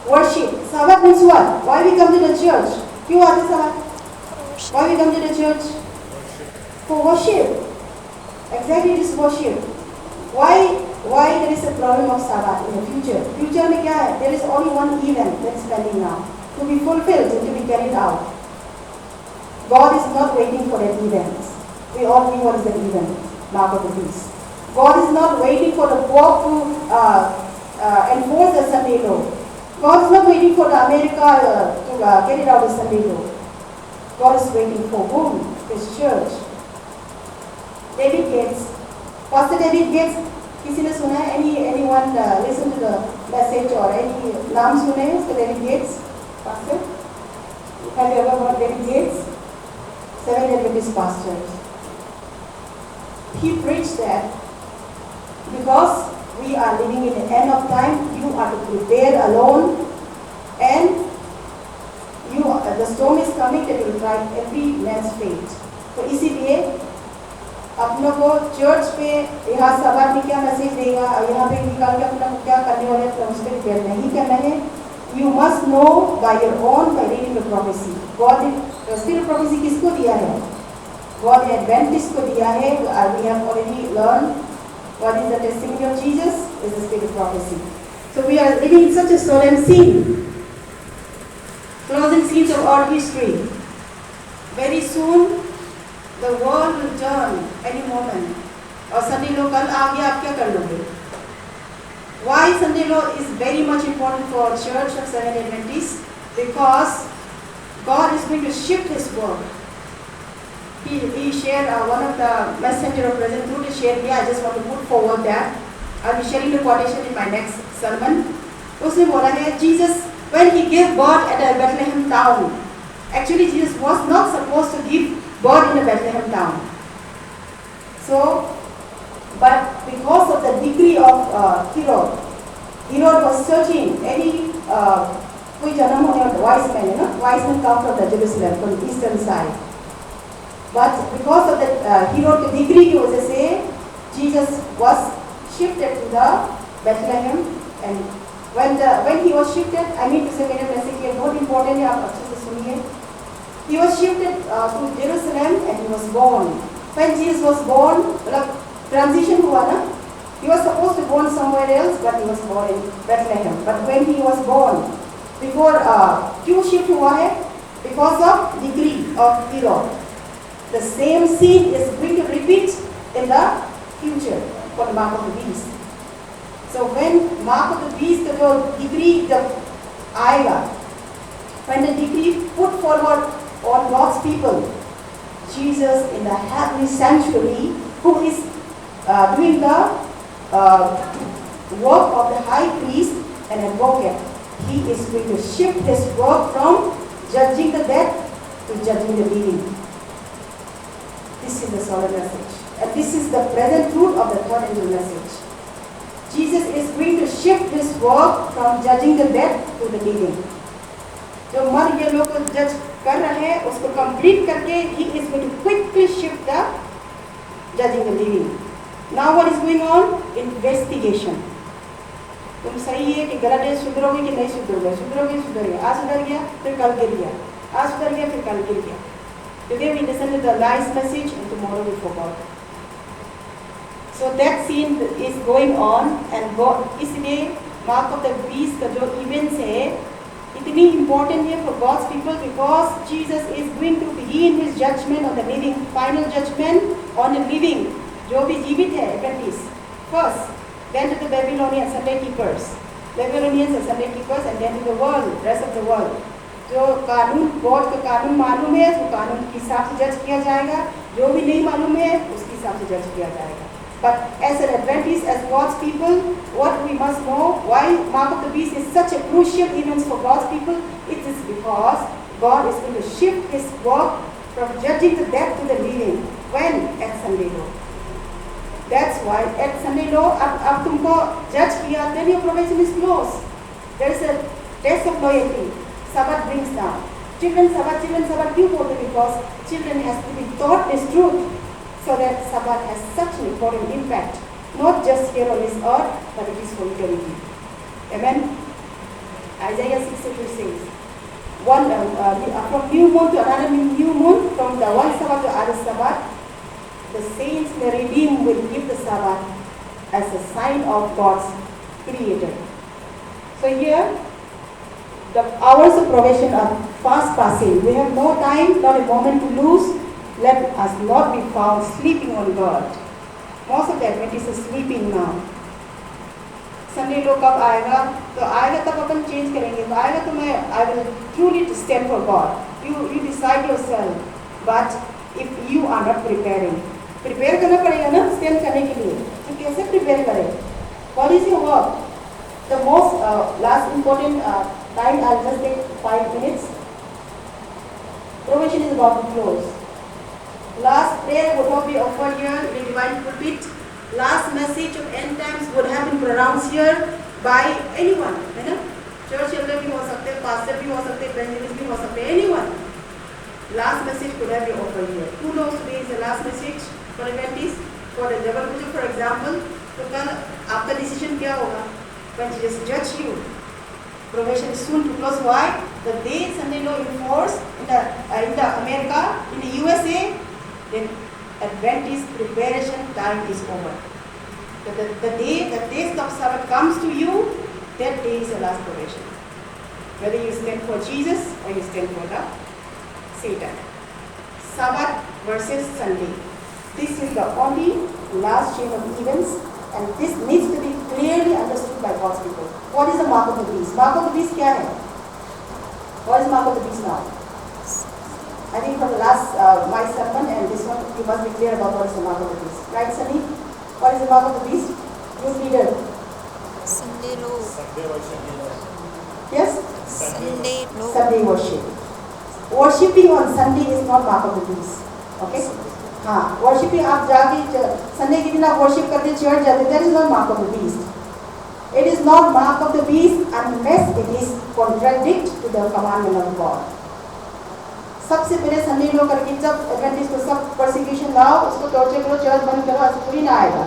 Worship. Sabbath means what? Why we come to the church? क्यों आते Sabbath? Why we come to the church? For worship. Exactly, it is worship. Why there is a problem of Sabbath in the future? Future में क्या है? There is only one event that is pending now to be fulfilled and to be carried out. God is not waiting for that event. We all know what is that event, mark of the beast. God is not waiting for the Pope to enforce the Sunday law. God is not waiting for the America to carry out the Sunday law. God is waiting for whom? His church. David Gates. Pastor David Gates, किसी ने सुना है? Anyone listen to the message or any नाम सुने हैं उसके David Gates? Pastor? Have you ever heard David Gates? Seventh-day Adventist pastors. He preached that because we are living in the end of time, you are to prepare alone, and the storm is coming that will try every man's fate. तो इसीलिए अपनों को church पे यहाँ सभा में क्या message देगा, यहाँ पे निकाल के अपना क्या करने वाले हैं, उस पर डिपेंड नहीं करना है. You must know by your own by reading the prophecy. God the spirit of prophecy किसको दिया है? God Adventist को दिया है. We have already learned what is the testimony of Jesus is the spirit of prophecy. So we are living in such a solemn scene, closing scenes of our history. Very soon the world will turn any moment. और Sunday law कल आ गया, आप क्या कर लोगे? Why Sunday law is very much important for Church of Seventh-day Adventists? Because God is going to shift His work. He shared one of the messenger of President Trudeau shared me. I just want to put forward that. I'll be sharing the quotation in my next sermon. उसने बोला है Jesus when he gave birth at a Bethlehem town. Actually Jesus was not supposed to give birth in a Bethlehem town. So, but because of the decree of Herod was searching any कोई जन्म होने वाला wise men, you know, wise men come from the Jerusalem from the eastern side. But because of the Herod decree की वजह से Jesus was shifted to the Bethlehem, and when he was shifted, I mean to say मेरे message ये बहुत important है, आप अच्छे से सुनिए. He was shifted to Jerusalem and he was born. When Jesus was born, मतलब transition हुआ ना. He was supposed to born somewhere else, but he was born in Bethlehem. But when he was born, before क्यों shift हुआ है? Because of decree of Herod. The same scene is going to repeat in the future for the mark of the beast. So when mark of the beast का जो decree जब आएगा, when the decree put forward on God's people, Jesus in the heavenly sanctuary, who is doing the work of the high priest and advocate, he is going to shift his work from judging the dead to judging the living. This is the solemn message. And this is the present truth of the third angel message. Jesus is going to shift this work from judging the dead to the living. जो मर गए लोग को जज कर रहे हैं, उसको कंप्लीट करके he is going to quickly shift the judging the living. Now what is going on? Investigation. तुम सही है कि गलत है, सुधरोगे कि नहीं सुधरोगे, सुधरोगे सुधर गया, आज सुधर गया फिर कल गिर गया, आज सुधर गया फिर कल गिर गया. Today we listen to the nice message and tomorrow we forgot. So that scene is going on and God, इसलिए mark of the beast का जो events है इतनी important है for God's people because Jesus is going to begin his judgment on the living, final judgment on the living, जो भी जीवित है apprentice. First, then to the Babylonian Sunday keepers, Babylonians and Sunday keepers, and then to the world, rest of the world. जो कानून God का कानून मालूम है तो कानून के हिसाब से जज किया जाएगा, जो भी नहीं मालूम है उसके हिसाब से जज किया जाएगा. But as an Adventist, as God's people, what we must know, why mark of the beast is such a crucial event for God's people, it is because God is going to shift his work from judging the dead to the living. When? At Sunday law. That's why at Sunday law, अब तुमको जज किया, then your probation is closed. There is a test of loyalty. Sabbath brings down. Children Sabbath क्यों बोलते? Because children has to be taught this truth so that Sabbath has such an important impact, not just here on this earth, but it is for eternity. Amen. Isaiah 62 says, from new moon to another new moon, from the one Sabbath to other Sabbath, the saints, the redeemed, will give the Sabbath as a sign of God's creator. So here, the hours of probation are fast passing. We have no time, not a moment to lose. Let us not be found sleeping on God. Most of the Adventists are sleeping now. Sunday लोग कब आएगा? तो आएगा तब अपन change करेंगे. तो आएगा तो मैं I will truly stand for God. You decide yourself. But if you are not preparing, prepare करना पड़ेगा ना stand करने के लिए. तो कैसे prepare करें? What is your work? The most last important time, I'll just take 5 minutes. Probation is about to close. Last prayer would not be offered here in the divine pulpit. Last message of end times would have been pronounced here by anyone. है ना? Church elder भी हो सकते, pastor भी हो सकते, evangelist भी हो सकते, anyone. Last message could have been offered here. Who knows today is the last message for Adventists? For the Jabal Puja, for example, तो कल आपका decision क्या होगा? When Jesus judge you, probation is soon to close. Why? The day Sunday law enforced in the America, in the USA, then Adventist preparation time is over. The day the taste of Sabbath comes to you, that day is the last probation. Whether you stand for Jesus or you stand for the Satan. Sabbath versus Sunday. This is the only last chain of events. And this needs to be clearly understood by God's people. What is the mark of the beast? Mark of the beast क्या है? What is mark of the beast now? I think from the last my sermon and this one, you must be clear about what is the mark of the beast. Right, Sunny? What is the mark of the beast? Youth leader. Sunday law. Sunday worship. Yes? Sunday law. Sunday worship. Worshipping on Sunday is not mark of the beast. Okay? हाँ, worshipping आप जाके Sunday के दिन आप worship करते church जाते, that is not mark of the beast. It is not mark of the beast unless it is contradict to the commandment of God. सबसे पहले संडे लो करके जब एडवेंटिस्ट को सब परसिक्यूशन लाओ, उसको टॉर्चर करो, चर्च बंद करो, ऐसा थोड़ी ना आएगा.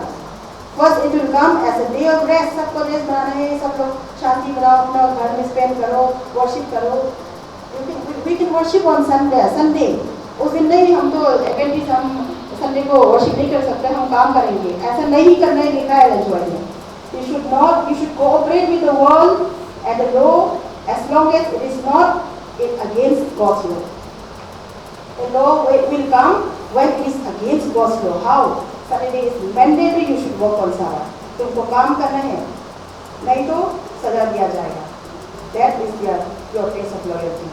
First it will come as a day of rest. सबको रेस्ट बनाना है, सब लोग शांति बनाओ, अपना घर में स्पेंड करो, वर्शिप करो. We can worship on Sunday. उस दिन नहीं, हम तो एडवेंटिस्ट, हम संडे को वर्शिप नहीं कर सकते, हम काम करेंगे. ऐसा नहीं करना है, लिखा है एलएचओआई में. You should not. You should cooperate with the world and the law as long as it is not against God's law. The law will come when it is against God's law. How? Sunday is mandatory. You should work on Sabbath. तुमको काम करना है, नहीं तो सजा दिया जाएगा. That is your case of loyalty.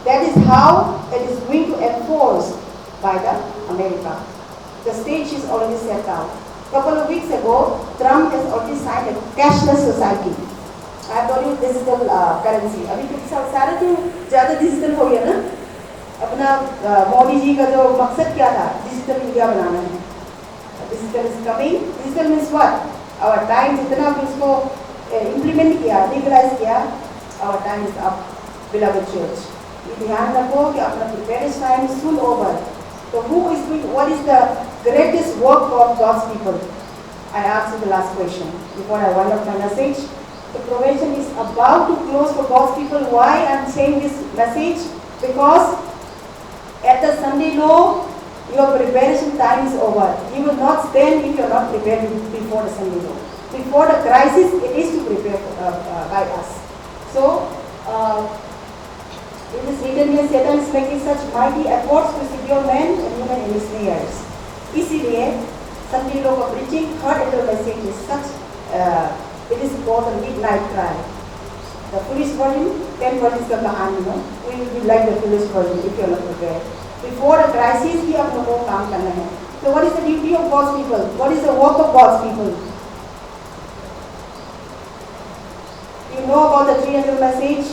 That is how it is going to enforce by the America. The stage is already set out. Couple of weeks ago, Trump has already signed a cashless society. I told you digital currency. अभी कुछ सारा तो ज़्यादा digital हो गया ना. अपना मोदी जी का जो मकसद क्या था, डिजिटल इंडिया बनाना है. Digital is coming. Digital means what? Our time जितना भी उसको implement किया, legalize किया, our time is up, beloved church. ये ध्यान रखो कि अपना preparation time is soon over. So who is doing? What is the greatest work of God's people? I asked you the last question before I wind up my message. The probation is about to close for God's people. Why I am saying this message? Because at the Sunday law, your preparation time is over. You will not stand if you are not prepared before the Sunday law. Before the crisis, it is to prepare by us. So, it is written here, Satan is making such mighty efforts to secure men and women in his snares. इसीलिए Sunday law का preaching, third and the message is such. It is called a midnight cry. The foolish version, 10 versions का कहानी है. We will be like the foolish version if you are not prepared. Before a crisis, ही आप लोगों को काम करना है. So what is the duty of God's people? What is the work of God's people? You know about the 300 message.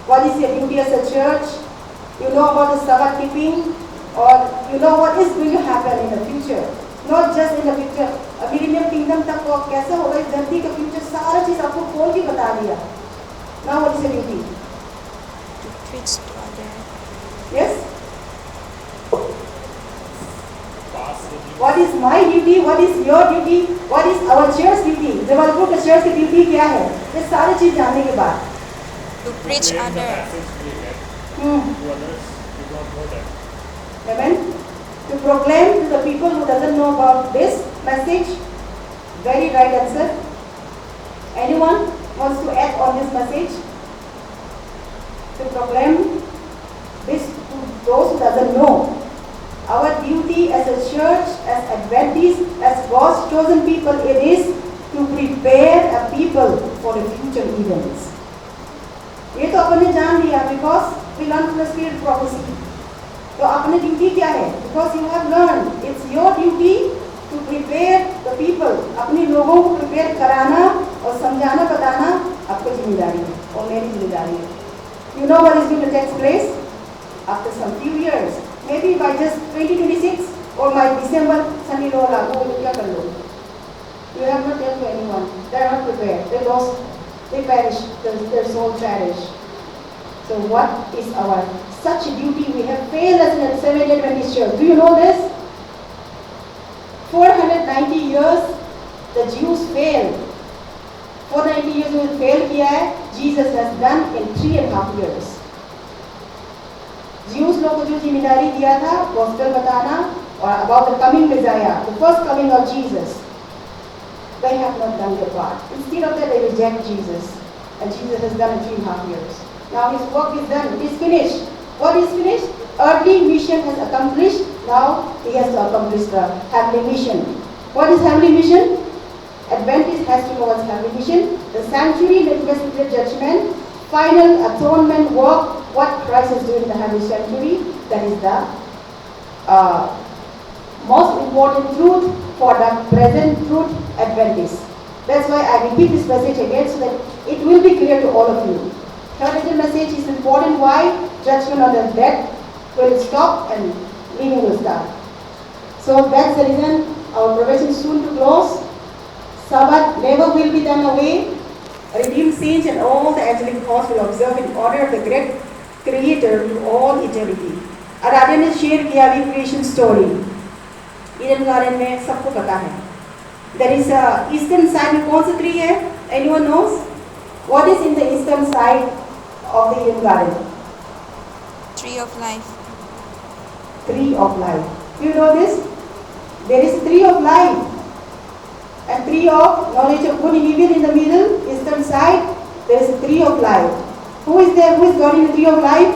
What is your duty as a church? You know about the Sabbath keeping, or you know what is going to happen in the future. Not just in the future. Millennium kingdom तक वो कैसा होगा, इस धरती का future सारा चीज आपको खोल के बता दिया. Now what is your duty? To preach to others. Yes. What is my duty? What is your duty? What is our church duty? Jabalpur का church की duty क्या है? ये सारी चीज जानने के बाद. To preach others. Amen. To proclaim to the people who doesn't know about this message. Very right answer. Anyone wants to add on this message? To proclaim this to those who doesn't know. Our duty as a church, as Adventists, as God's chosen people, it is to prepare a people for the future events. ये तो आपने जान लिया because we learn from the spirit prophecy. तो आपने duty क्या है? Because you have learned, it's your duty to prepare the people. अपने लोगों को prepare कराना और समझाना बताना आपकी जिम्मेदारी है और मेरी जिम्मेदारी है. You know what is going to take place after some few years, maybe by just 2026 or by December Sunday law लागू हो क्या कर लो? You have not told to anyone. They are not prepared. They lost. They perish. Their soul perish. So what is our such duty? We have failed as an Seventh-day Adventist church. Do you know this? 490 years the Jews failed. 490 years में fail किया है. Jesus has done in 3.5 years. Jews लोग को जो जिम्मेदारी दिया था gospel बताना और about the coming Messiah, the first coming of Jesus, they have not done their part. Instead of that, they reject Jesus, and Jesus has done in 3.5 years. Now his work is done. It is finished. What is finished? Earthly mission has accomplished. Now he has to accomplish the heavenly mission. What is heavenly mission? Adventist has to know what's heavenly mission. The sanctuary, the investigative judgment, final atonement work. What Christ is doing in the heavenly sanctuary. That is the most important truth for the present truth Adventist. That's why I repeat this message again so that it will be clear to all of you. Third little message is important. Why? Judgment on the dead will stop and living will start. So that's the reason our probation is soon to close. Sabbath never will be done away. Redeemed saints and all the angelic hosts will observe in honor of the great Creator to all eternity. Aaradhya ने share किया अभी creation story. Eden garden में सबको पता है. There is eastern side में कौन से tree है? Anyone knows? What is in the eastern side of the Eden garden? Tree of life. Tree of life. You know this? There is tree of life and tree of knowledge of good and evil in the middle, eastern side. There is a tree of life. Who is there? Who is guarding the tree of life?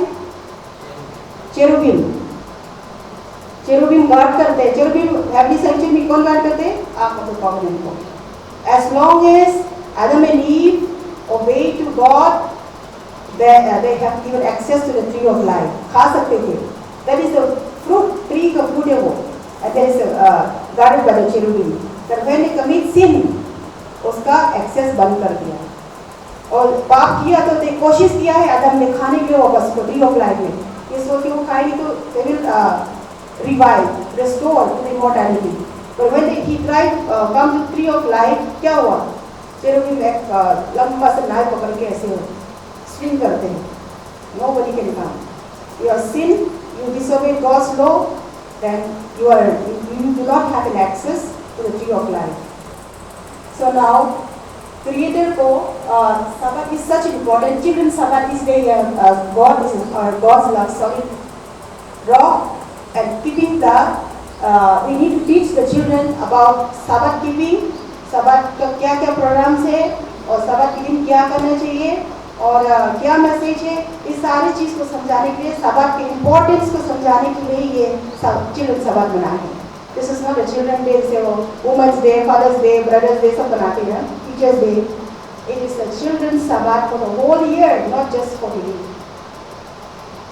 Cherubim. Cherubim guard करते हैं. Cherubim heavenly sanctuary में कौन guard करते हैं? Ark of the covenant को. As long as Adam and Eve obey to God, they have given access to the tree of life. खा सकते थे. That is the fruit, tree का fruit है वो. And there is guarded by the cherubim. But when they commit sin, उसका access बंद कर दिया. और पाप किया तो they कोशिश किया है आदम ने खाने के लिए वापस को tree of life में. ये सोच के वो खाएगी तो they will revive, restore to the immortality. But when he tried come to tree of life, क्या हुआ? cherubim एक लंबा सा नाव पकड़ के ऐसे swing करते हैं. Nobody can come. You have sinned, you disobey God's law, then you do not have an access to the tree of life. So now, Creator को Sabbath is such important. Children Sabbath is God's love, rock, and keeping the. We need to teach the children about Sabbath keeping. Sabbath का क्या programs है और Sabbath के दिन क्या करना चाहिए और क्या मैसेज है, इस सारी चीज़ को समझाने के लिए, Sabbath के इम्पोर्टेंस को समझाने के लिए ये चिल्ड्रन Sabbath बनाए हैं. This is not a children day, जैसे वो Women's Day, Father's Day, Brothers Day सब बनाते हैं, Teachers Day. It is the children's Sabbath for the whole year, not just for the day.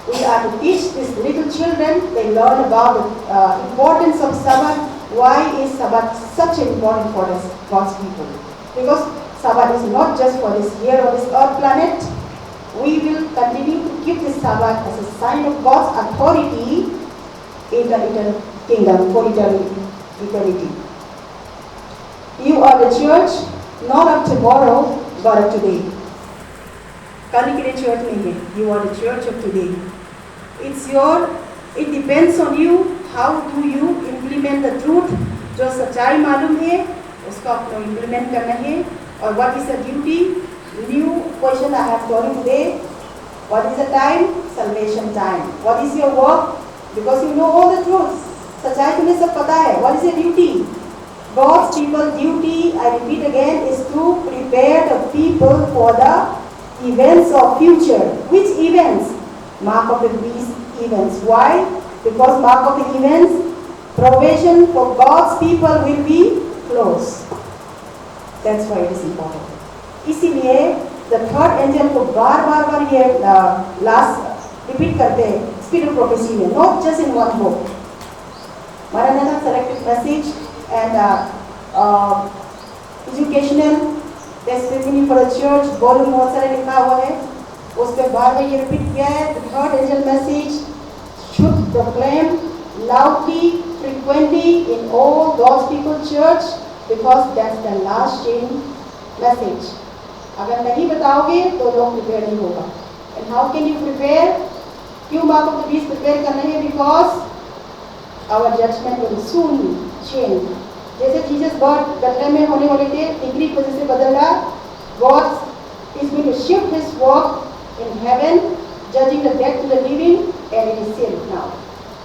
We are to teach these little children. They learn about the importance of Sabbath. Why is Sabbath such important for us, God's people? Because Sabbath is not just for this year or this earth planet. We will continue to keep this Sabbath as a sign of God's authority in the eternal kingdom for eternity. You are the church, not of tomorrow, but of today. कल के लिए church नहीं है. You are the church of today. It depends on you. How do you implement the truth? जो सच्चाई मालूम है, उसको आपको implement करना है. Or what is the duty? New question I have told you today. What is the time? Salvation time. What is your work? Because you know all the truths. सच्चाई तुम्हें सब पता है. What is your duty? God's people duty, I repeat again, is to prepare the people for the events of future. Which events? Mark of the beast events. Why? Because mark of the events, probation for God's people will be close. That's why it is important. इसीलिए the third angel को बार ये last repeat करते हैं spirit of prophecy में, not just in one book. Maranatha selected message and educational testimony for the church. volume बहुत सारे लिखा हुआ है. उस पे बार ये repeat किया है. The third angel message should proclaim loudly, frequently in all God's people church. Because that's the last chain message. अगर नहीं बताओगे तो लोग prepare नहीं होगा. And how can you prepare? क्यों mark of the beast prepare करना है? Because our judgment will soon change. जैसे Jesus God बदले में होने वाले थे, डिग्री की वजह से बदला. God is going to shift His work in heaven, judging the dead to the living, and it is sealed now.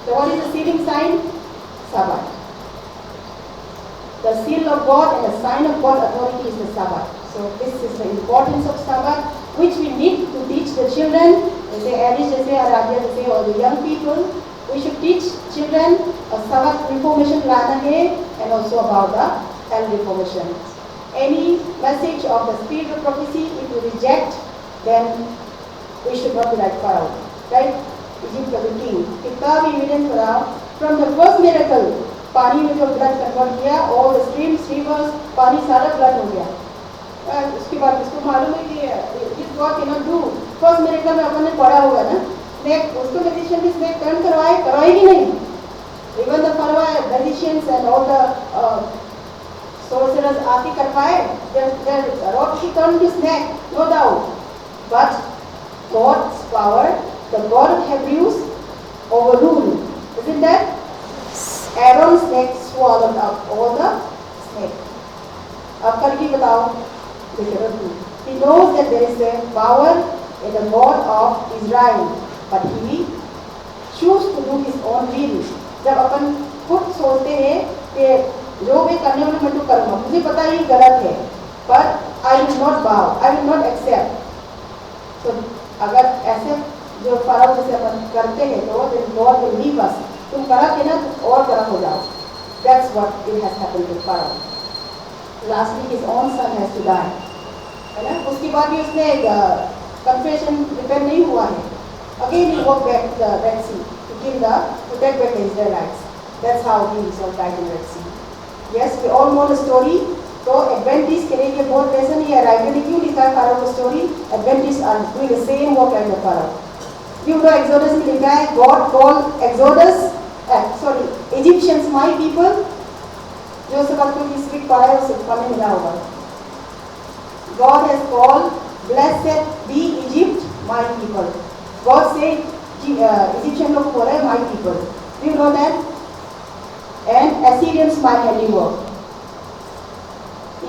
So what is the sealing sign? Sabbath. The seal of God and the sign of God's authority is the Sabbath. So this is the importance of Sabbath, which we need to teach the children. जैसे Alice, जैसे Aradhya, जैसे all the young people, we should teach children a Sabbath reformation लाना है, and also about the hell reformation. Any message of the spirit of prophecy, if we reject, then we should not be like Pharaoh, right? Egypt was a king. कितना भी evidence बनाओ, from the first miracle, पानी में जो blood convert किया, all the streams, rivers, पानी सारा blood हो गया. उसके बाद इसको मालूम है कि this God cannot do. First miracle में अपन ने पढ़ा होगा ना, snake, उसको magician भी snake turn करवाएगी नहीं. Even the Pharaoh magicians and all the sorcerers आके कर पाए, their rock she turned to snake, no doubt. But God's power, the God of Hebrews, overruled. Isn't that? Aaron's neck swallowed up all the snake. अब करके बताओ. They cannot do. He knows that there is a power in the God of Israel, but he choose to do his own will. जब अपन खुद सोचते हैं कि जो मैं करने वाला मैं तो करूँगा, मुझे पता है ये गलत है, पर I will not bow, I will not accept. तो अगर ऐसे जो फराव जैसे अपन करते हैं तो then God will leave us. तुम करा के ना और करा हो जाओ. That's what it has happened to Pharaoh. Lastly, his own son has to die. है ना? उसके बाद भी उसने confession prepare नहीं हुआ है. Again he walked back the Red Sea to take back the Israelites. That's how he himself died in the Red Sea. Yes, we all know the story. तो Adventists के लिए ये बहुत lesson है. Writer ने क्यों लिखा है Pharaoh की story? Adventists are doing the same work like the Pharaoh. क्यों तो Exodus में लिखा है God called Egyptians my people. जो सब आपको इस वीक पढ़ा है उसे पढ़ने मिला होगा. God has called, blessed be Egypt my people. God said Egyptian लोग को बोला है my people. Do you know that? And Assyrians my handiwork.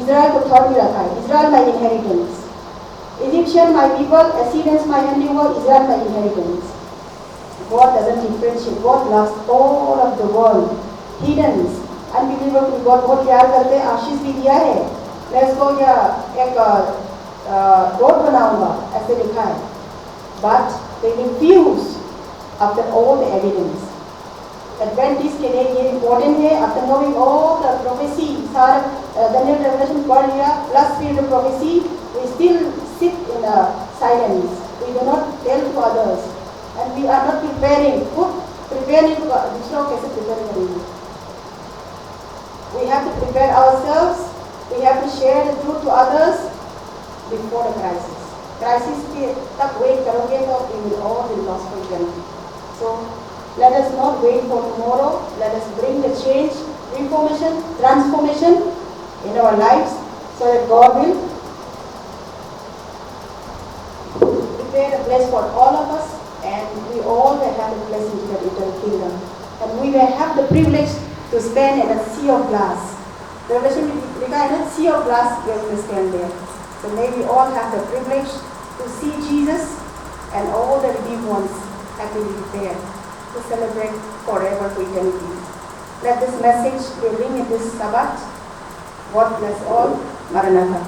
Israel को थर्ड में रखा है. Israel my inheritance. Egyptian my people, Assyrians my handiwork, Israel my inheritance. God doesn't differentiate. God loves all of the world. Heathens, unbelievers को God बहुत प्यार करते हैं. आशीष भी दिया है. मैं इसको क्या एक रोड बनाऊंगा ऐसे लिखा है. But they refuse after all the evidence. Adventist के लिए ये important है. After knowing all the prophecy, सारा Daniel Revelation पढ़ लिया, plus spirit of prophecy, we still sit in silence. We do not tell to others, and we are not preparing. Preparing दूसरों को कैसे prepare करेंगे? We have to prepare ourselves. We have to share the truth to others before the crisis. Crisis के तक wait करोगे तो you will all be lost for eternity. So let us not wait for tomorrow. Let us bring the change, reformation, transformation in our lives so that God will prepare a place for all of us, and we all may have a place in the eternal kingdom. And we may have the privilege to stand in a sea of glass. Revelation लिखा है ना, sea of glass, we will stand there. So may we all have the privilege to see Jesus and all the redeemed ones happily prepared to celebrate forever to eternity. Let this message be ring in this Sabbath. God bless all. Maranatha.